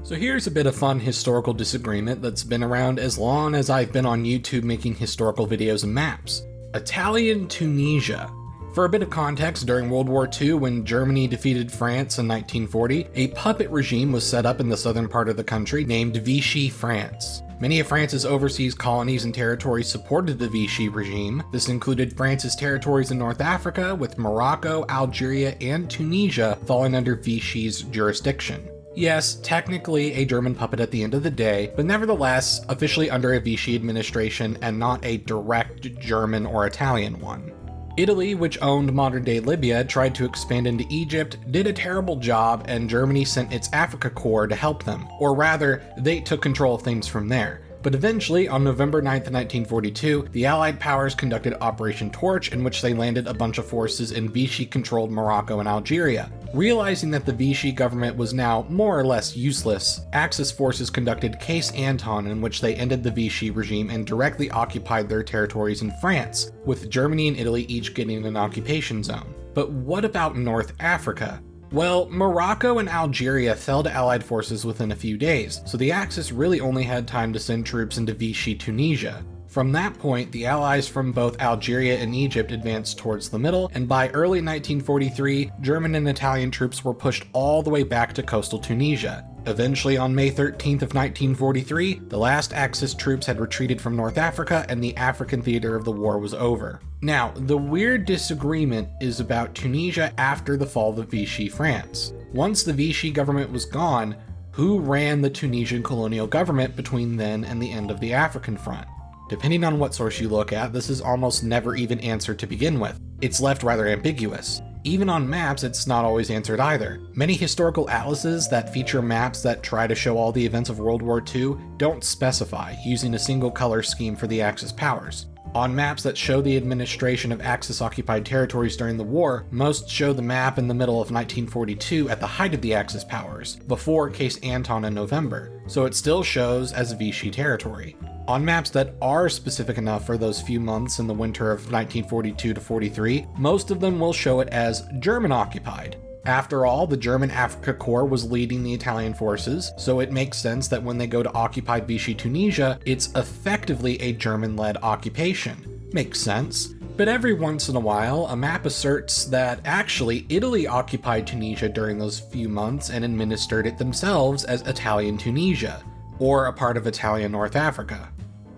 So here's a bit of fun historical disagreement that's been around as long as I've been on YouTube making historical videos and maps. Italian Tunisia. For a bit of context, during World War II, when Germany defeated France in 1940, a puppet regime was set up in the southern part of the country named Vichy France. Many of France's overseas colonies and territories supported the Vichy regime. This included France's territories in North Africa, with Morocco, Algeria, and Tunisia falling under Vichy's jurisdiction. Yes, technically a German puppet at the end of the day, but nevertheless officially under a Vichy administration and not a direct German or Italian one. Italy, which owned modern-day Libya, tried to expand into Egypt, did a terrible job, and Germany sent its Africa Corps to help them. Or rather, they took control of things from there. But eventually, on November 9th, 1942, the Allied powers conducted Operation Torch, in which they landed a bunch of forces in Vichy-controlled Morocco and Algeria. Realizing that the Vichy government was now more or less useless, Axis forces conducted Case Anton, in which they ended the Vichy regime and directly occupied their territories in France, with Germany and Italy each getting an occupation zone. But what about North Africa? Well, Morocco and Algeria fell to Allied forces within a few days, so the Axis really only had time to send troops into Vichy Tunisia. From that point, the Allies from both Algeria and Egypt advanced towards the middle, and by early 1943, German and Italian troops were pushed all the way back to coastal Tunisia. Eventually, on May 13th of 1943, the last Axis troops had retreated from North Africa and the African theater of the war was over. Now, the weird disagreement is about Tunisia after the fall of Vichy France. Once the Vichy government was gone, who ran the Tunisian colonial government between then and the end of the African front? Depending on what source you look at, this is almost never even answered to begin with. It's left rather ambiguous. Even on maps, it's not always answered either. Many historical atlases that feature maps that try to show all the events of World War II don't specify, using a single color scheme for the Axis powers. On maps that show the administration of Axis-occupied territories during the war, most show the map in the middle of 1942 at the height of the Axis powers, before Case Anton in November, so it still shows as Vichy territory. On maps that are specific enough for those few months in the winter of 1942 to 43, most of them will show it as German-occupied. After all, the German Africa Corps was leading the Italian forces, so it makes sense that when they go to occupy Vichy Tunisia, it's effectively a German-led occupation. Makes sense. But every once in a while, a map asserts that actually Italy occupied Tunisia during those few months and administered it themselves as Italian Tunisia, or a part of Italian North Africa.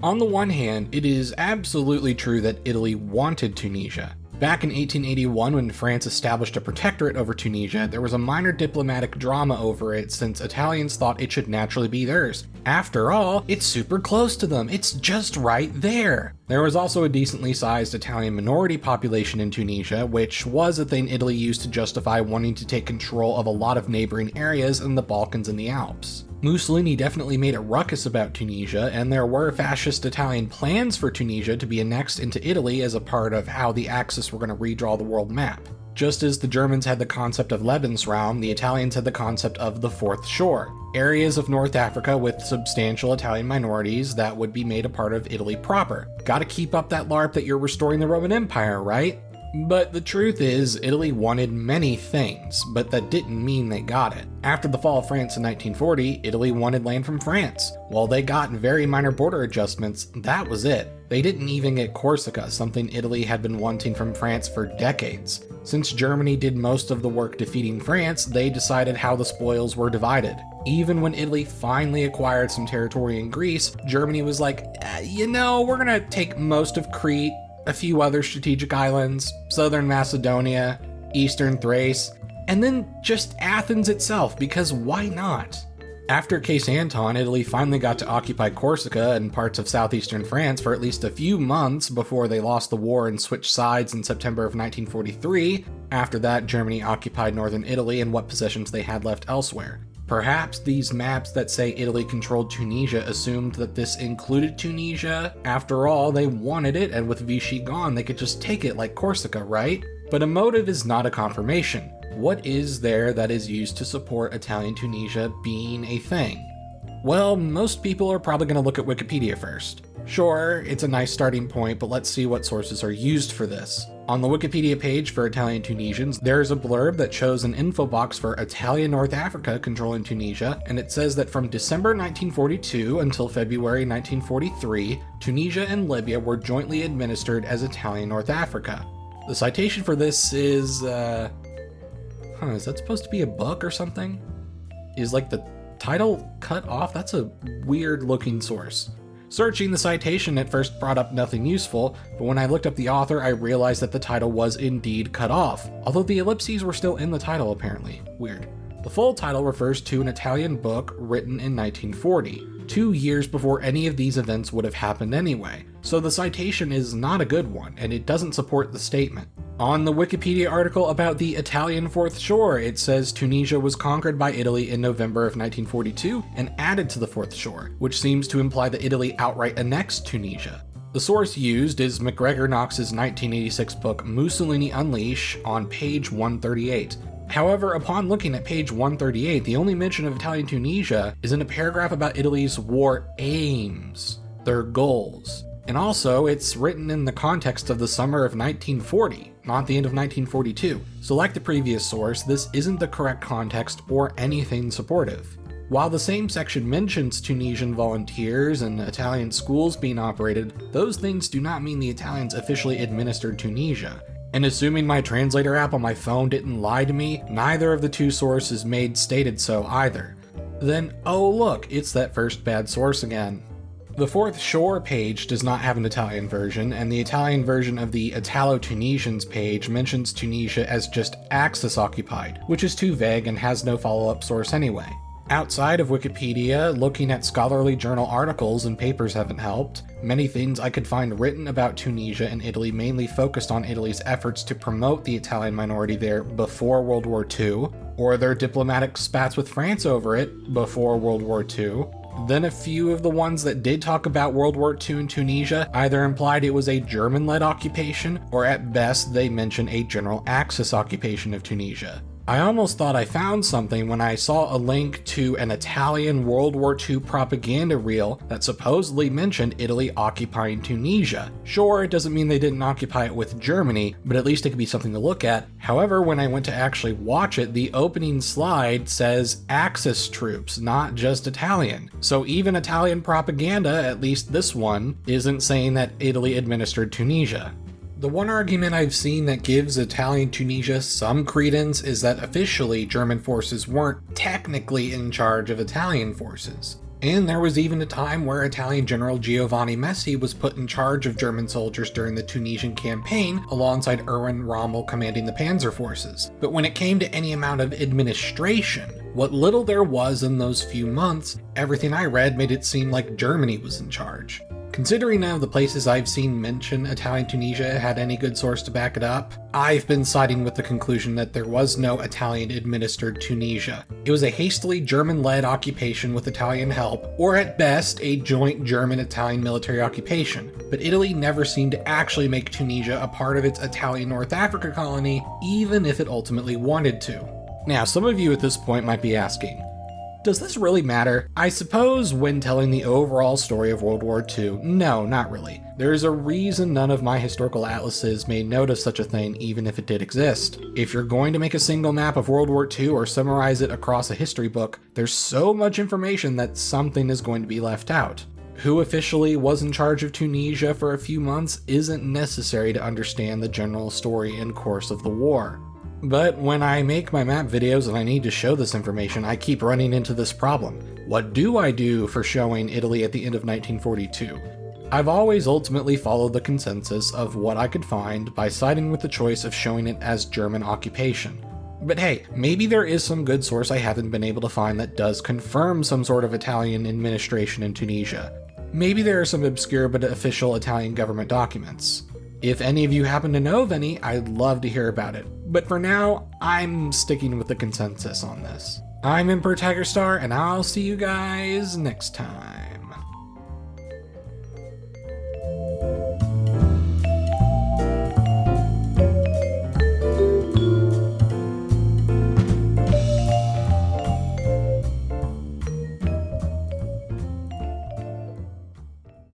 On the one hand, it is absolutely true that Italy wanted Tunisia. Back in 1881, when France established a protectorate over Tunisia, there was a minor diplomatic drama over it since Italians thought it should naturally be theirs. After all, it's super close to them, it's just right there. There was also a decently sized Italian minority population in Tunisia, which was a thing Italy used to justify wanting to take control of a lot of neighboring areas in the Balkans and the Alps. Mussolini definitely made a ruckus about Tunisia, and there were fascist Italian plans for Tunisia to be annexed into Italy as a part of how the Axis were going to redraw the world map. Just as the Germans had the concept of Lebensraum, the Italians had the concept of the Fourth Shore, areas of North Africa with substantial Italian minorities that would be made a part of Italy proper. Gotta keep up that LARP that you're restoring the Roman Empire, right? But the truth is, Italy wanted many things, but that didn't mean they got it. After the fall of France in 1940, Italy wanted land from France. While they got very minor border adjustments, that was it. They didn't even get Corsica, something Italy had been wanting from France for decades. Since Germany did most of the work defeating France, they decided how the spoils were divided. Even when Italy finally acquired some territory in Greece, Germany was like, we're gonna take most of Crete, a few other strategic islands, southern Macedonia, eastern Thrace, and then just Athens itself, because why not? After Case Anton, Italy finally got to occupy Corsica and parts of southeastern France for at least a few months before they lost the war and switched sides in September of 1943. After that, Germany occupied northern Italy and what possessions they had left elsewhere. Perhaps these maps that say Italy controlled Tunisia assumed that this included Tunisia. After all, they wanted it, and with Vichy gone, they could just take it like Corsica, right? But a motive is not a confirmation. What is there that is used to support Italian Tunisia being a thing? Well, most people are probably going to look at Wikipedia first. Sure, it's a nice starting point, but let's see what sources are used for this. On the Wikipedia page for Italian Tunisians, there's a blurb that shows an info box for Italian North Africa controlling Tunisia, and it says that from December 1942 until February 1943, Tunisia and Libya were jointly administered as Italian North Africa. The citation for this is, is that supposed to be a book or something? Is like the title cut off? That's a weird looking source. Searching the citation at first brought up nothing useful, but when I looked up the author, I realized that the title was indeed cut off, although the ellipses were still in the title apparently. Weird. The full title refers to an Italian book written in 1940, 2 years before any of these events would have happened anyway, so the citation is not a good one, and it doesn't support the statement. On the Wikipedia article about the Italian Fourth Shore, it says Tunisia was conquered by Italy in November of 1942 and added to the Fourth Shore, which seems to imply that Italy outright annexed Tunisia. The source used is MacGregor Knox's 1986 book Mussolini Unleash on page 138. However, upon looking at page 138, the only mention of Italian Tunisia is in a paragraph about Italy's war aims, their goals. And also, it's written in the context of the summer of 1940, not the end of 1942. So like the previous source, this isn't the correct context or anything supportive. While the same section mentions Tunisian volunteers and Italian schools being operated, those things do not mean the Italians officially administered Tunisia. And assuming my translator app on my phone didn't lie to me, neither of the two sources stated so either. Then, oh look, it's that first bad source again. The Fourth Shore page does not have an Italian version, and the Italian version of the Italo-Tunisians page mentions Tunisia as just Axis occupied, which is too vague and has no follow-up source anyway. Outside of Wikipedia, looking at scholarly journal articles and papers haven't helped. Many things I could find written about Tunisia and Italy mainly focused on Italy's efforts to promote the Italian minority there before World War II, or their diplomatic spats with France over it before World War II. Then a few of the ones that did talk about World War II in Tunisia either implied it was a German-led occupation, or at best they mention a general Axis occupation of Tunisia. I almost thought I found something when I saw a link to an Italian World War II propaganda reel that supposedly mentioned Italy occupying Tunisia. Sure, it doesn't mean they didn't occupy it with Germany, but at least it could be something to look at. However, when I went to actually watch it, the opening slide says Axis troops, not just Italian. So even Italian propaganda, at least this one, isn't saying that Italy administered Tunisia. The one argument I've seen that gives Italian Tunisia some credence is that officially German forces weren't technically in charge of Italian forces. And there was even a time where Italian General Giovanni Messi was put in charge of German soldiers during the Tunisian campaign alongside Erwin Rommel commanding the panzer forces. But when it came to any amount of administration, what little there was in those few months, everything I read made it seem like Germany was in charge. Considering none of the places I've seen mention Italian Tunisia had any good source to back it up, I've been siding with the conclusion that there was no Italian-administered Tunisia. It was a hastily German-led occupation with Italian help, or at best, a joint German-Italian military occupation. But Italy never seemed to actually make Tunisia a part of its Italian North Africa colony, even if it ultimately wanted to. Now, some of you at this point might be asking, does this really matter? I suppose when telling the overall story of World War II, no, not really. There's a reason none of my historical atlases made note of such a thing, even if it did exist. If you're going to make a single map of World War II or summarize it across a history book, there's so much information that something is going to be left out. Who officially was in charge of Tunisia for a few months isn't necessary to understand the general story and course of the war. But when I make my map videos and I need to show this information, I keep running into this problem. What do I do for showing Italy at the end of 1942? I've always ultimately followed the consensus of what I could find by siding with the choice of showing it as German occupation. But hey, maybe there is some good source I haven't been able to find that does confirm some sort of Italian administration in Tunisia. Maybe there are some obscure but official Italian government documents. If any of you happen to know of any, I'd love to hear about it. But for now, I'm sticking with the consensus on this. I'm Emperor Tigerstar, and I'll see you guys next time.